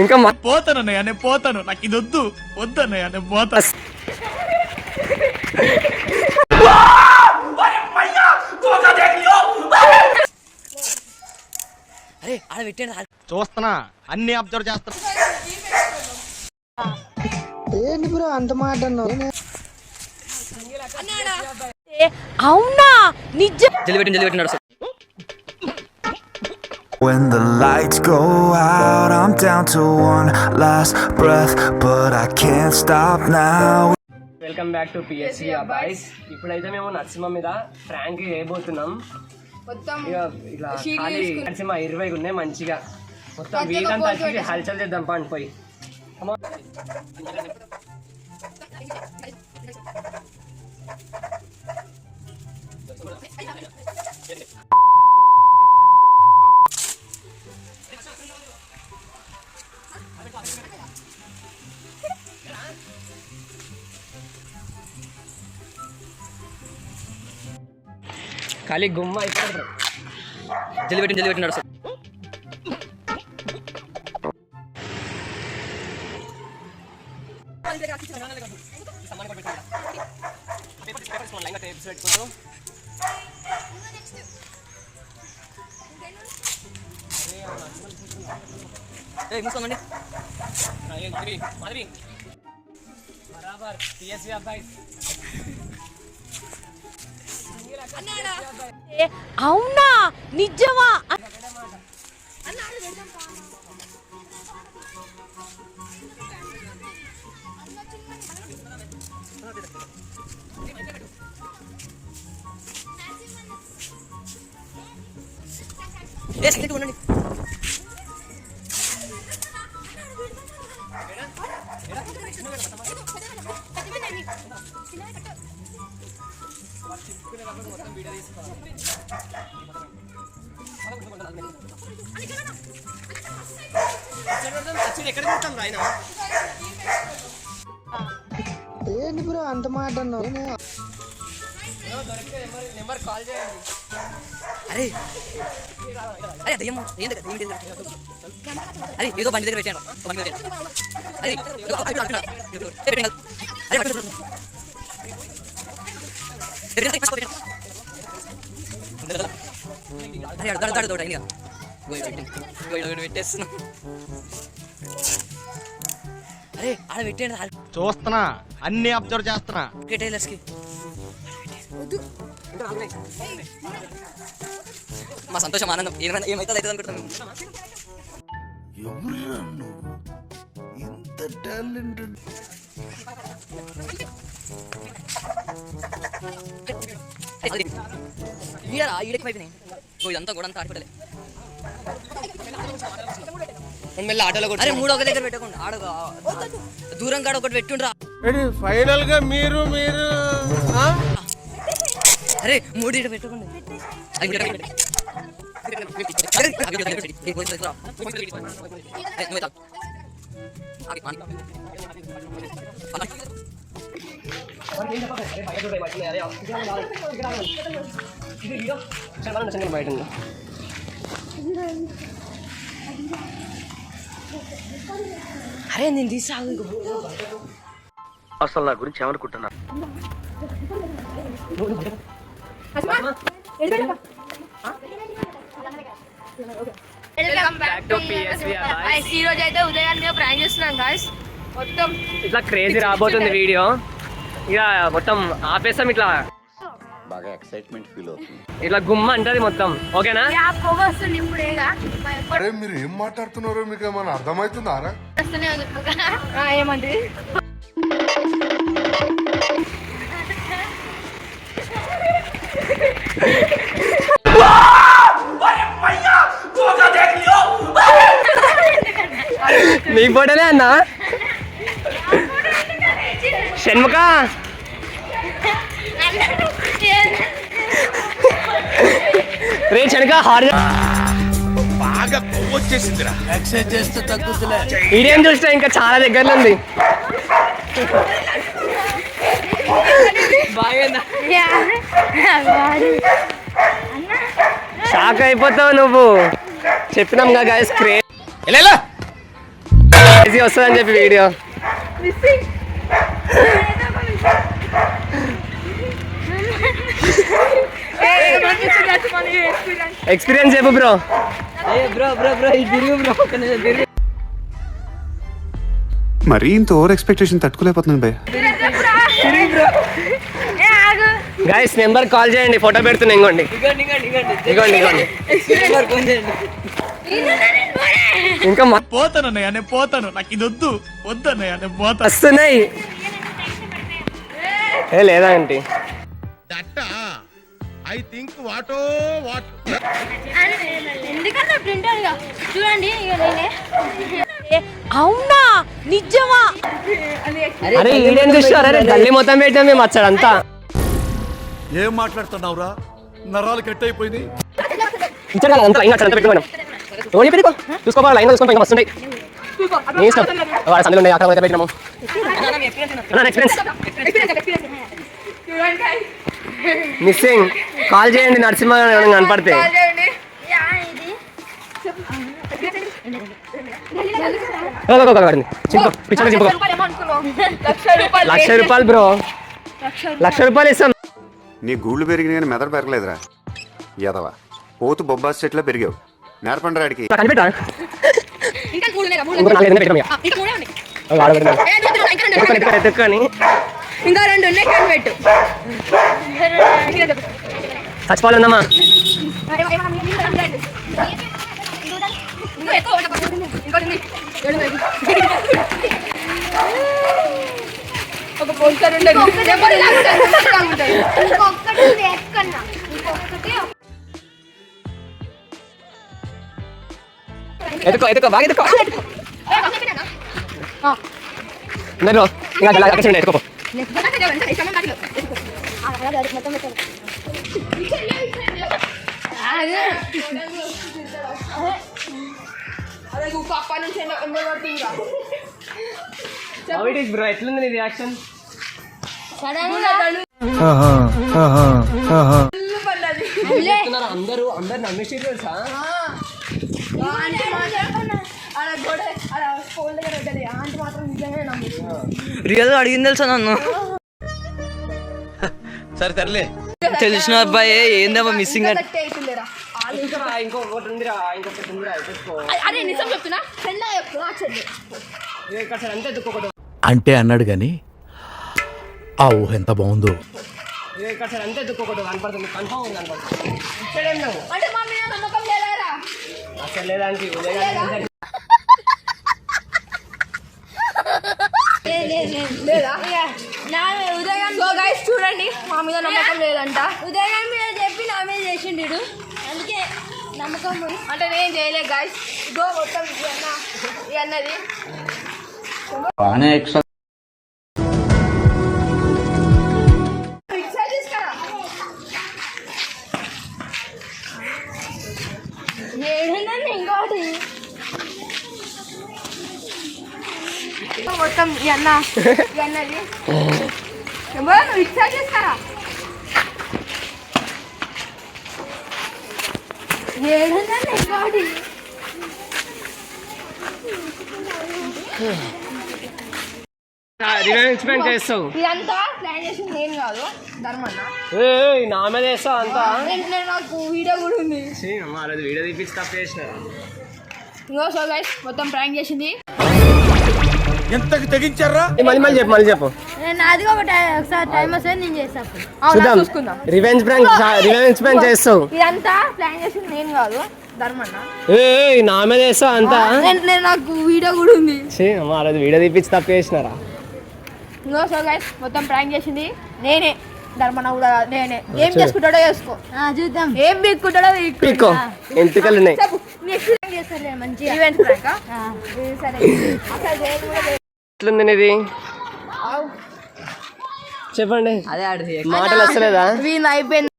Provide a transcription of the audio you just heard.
ఇంకా పోతానన్నయ్య, నేను పోతాను, నాకు ఇది వద్దన్నయ్య, నేను పోతాను. అరే ఆడ పెట్టండి. చూస్తున్నా, అన్ని అబ్జర్వ్ చేస్తున్నా. ఏంటి బ్రో అంత మాట అన్నావు? అవునా నిజం. జల్లి పెట్టినాడు. When the lights go out, I'm down to one last breath, but I can't stop now. Welcome back to PSC boys. ఇప్పుడైతే మేము నరసింహ మీద ఫ్రాంక్ చేయబోతున్నాం. ఇలా నరసింహ 20 ఉన్నాయి మంచిగా. మొత్తం వీధంతా హల్చల్ చేద్దాం పండి పోయి. ఖాళీ గుమ్మ అయిపోతారు. జల్లి పెట్టినాడు సార్. మూసుకోండి బరాబర్ పిఎస్సి అబ్బాయి. అవునా నిజమా? ఉండండి. ఏంటి బ్రో అంత మాట అన్నావు? నెంబర్ కాల్ చేయండి. అరే అరే దయ్యం ఏంటి అరే ఏదో బండి దగ్గర పెట్టాను. అరే పెట్టేస్తున్నా. అరే ఆడ పెట్టండి. చూస్తున్నా, అన్ని అబ్జర్వ్ చేస్తున్నా. టైలర్స్ కి మా సంతోషం ఆనందం ఏమైతే అవుతుంది అనుకుంటున్నాను. ఈడకి వైపునే ఇదంతా కూడా అంతా ఆడిపడలే. అరే 3 ఒక దగ్గర పెట్టకుండా ఆడ దూరం కాడ ఒకటి పెట్టుండ్రా. ఫైనల్ గా మీరు అరే 3 ఇడ పెట్టకుండా బయట అరే నేను తీసాగు. అసలు నా గురించి ఏమనుకుంటున్నా? ఈ రోజు అయితే ఉదయాన్నే ప్రాంక్ చేస్తున్నాం గాయ్స్. మొత్తం ఇట్లా క్రేజీ రాబోతుంది వీడియో. ఇక మొత్తం ఆపేస్తాం. ఇట్లా బాగా ఎక్సైట్మెంట్ ఫీల్ అవుతుంది. ఇట్లా గుమ్మ అంటది మొత్తం. ఓకేనా? పొగ వస్తుంది ఇప్పుడేగా. అరే మీరు ఏం మాట్లాడుతున్నారో మీకు ఏమైనా అర్థమవుతుందా? ఏమంది నీ ఫోటోనే అన్నా షణ్ముఖ. రే షణ్ముఖ హార్ బాగా వచ్చేసిందిరా. ఎక్సైజ్ చేస్తే తగ్గుతులే. ఇదేం చూసినా ఇంకా చాలా దగ్గరలో ఉంది. షాక్ అయిపోతావు నువ్వు. చెప్పినాం కదా గైస్. వస్తుందని చెప్పి వీడియో ఎక్స్పీరియన్స్ చెప్పు బ్రో. మరీ ఇంత ఓవర్ ఎక్స్పెక్టేషన్ తట్టుకోలేకపోతున్నాను భయ్య. గైస్ నెంబర్ కాల్ చేయండి, ఫోటో పెడుతున్నా. ఇంకోండి ఇగోండి. ఇంకా పోతానన్నయ్య నేను పోతాను, నాకు ఇది వద్దు వద్దన్నయ్య నేను పోతాను. వస్తున్నాయి. లేదా ఆంటీ ఐ థింక్ వాటో వాట్ ఎందుకంటే ప్రింటర్ చూడండి. అవునా నిజమా? అరే ఈడేం చూస్తారు? అరే గల్లీ మొత్తం పెట్టాం మేము వచ్చాడంతా. ఏం మాట్లాడుతున్నావురా, నరాలు కట్ అయిపోయింది. ఇచ్చాడు కదా అంతా లైన్ వచ్చాడు, అంతా పెట్టుకోండి. చూసుకోవాలి లైన్ చూసుకుంటాం, ఇంకా వస్తుంటాయి. నీ ఇష్టం. వాడు సందులో ఉన్నాయి, అక్కడ పెట్టినాము. మిస్సింగ్ కాల్ చేయండి, నరసింహ కనపడితే. ₹1,00,000 బ్రో, ₹1,00,000 ఇస్తాం. నీ గూళ్ళు పెరిగిన కానీ మెదడు పెరగలేదురా యాదవా. పోతు బొబ్బాస్ చెట్లా పెరిగావు. నేర్పండి రాడికి. ఇంకా 2 ఉన్నాయి, కనిపెట్టు. చచ్చిపోవాలన్నామా? ఒక పోస్టర్ ఉండదు. ఎత్తుకో బాగా ఎత్తుకో. ఎత్తుకో బ్రో. ఎట్లుంది నీ రియాక్షన్? అందరూ నమ్మేసి తెలుసా? రియల్ గా అడిగింది తెలుసా నన్ను. సరే సర్లే. తెలిసిన అబ్బాయి ఏందమ్మా మిస్సింగ్ అంటే. ఇంకొకటి ఉందిరా, ఇంకొకటి ఉందిరా. అదే నిజం చెప్తున్నా. అంతే ఎత్తుకోకూడదు అంటే అన్నాడు గాని ఆ ఊహ ఎంత బాగుందో. అంతే ఎత్తుకోకూడదు. కనపడుతుంది, కన్ఫర్మ్ కనపడుతుంది. అంటే మా మీద నమ్మకం లేదారా? అసలు లేదానికి చూడండి, మా మీద నమ్మకం లేదంట. ఉదయం మీద చెప్పి నా మీద చేసిండు, అందుకే నమ్మకం అంటే నేను చేయలే గాయస్. ఇదో మొత్తం అన్నది ఇంకోటి మొత్తం అన్నది. నువ్వు ఇచ్చా చేస్తారా? ఇంకోటి రివెంజ్ చేస్తావు. ఇదంతా ప్లాన్ చేసింది నేను కాదు, ధర్మన్న. నా మీద వేస్తావు అంతా. నాకు వీడియో కూడా ఉంది. వీడియో తీపించి తప్ప చేసిన. ఇంకో సో గైస్ మొత్తం ప్రాంక్ చేసింది. ఎంతకు తెగించారా? మళ్ళీ చెప్పు. నాది ఒకసారి టైం వస్తే నేను చేస్తాను. చూసుకుందాం. రివెంజ్ ప్రాంక్ చేస్తావు. ఇదంతా ప్లాన్ చేసింది నేను కాదు, ధర్మన్న. నా మీద వేస్తావు అంతా. నాకు వీడియో కూడా ఉంది. వీడియో తీపించి తప్ప చేసినారా? ఇంకో సో గైస్ మొత్తం ప్రాంక్ చేసింది నేనే, ధర్మన్న కూడా నేనే. ఏం చేసుకుంటాడో చేసుకో, చూద్దాం. ఏం పీక్కుంటాడో పీక్కో. ఎంతకలు ఉన్నాయి. ఎట్లుంది నీది? చెప్పండి. అదే మాటలు వస్తలేదా? అయిపోయింది.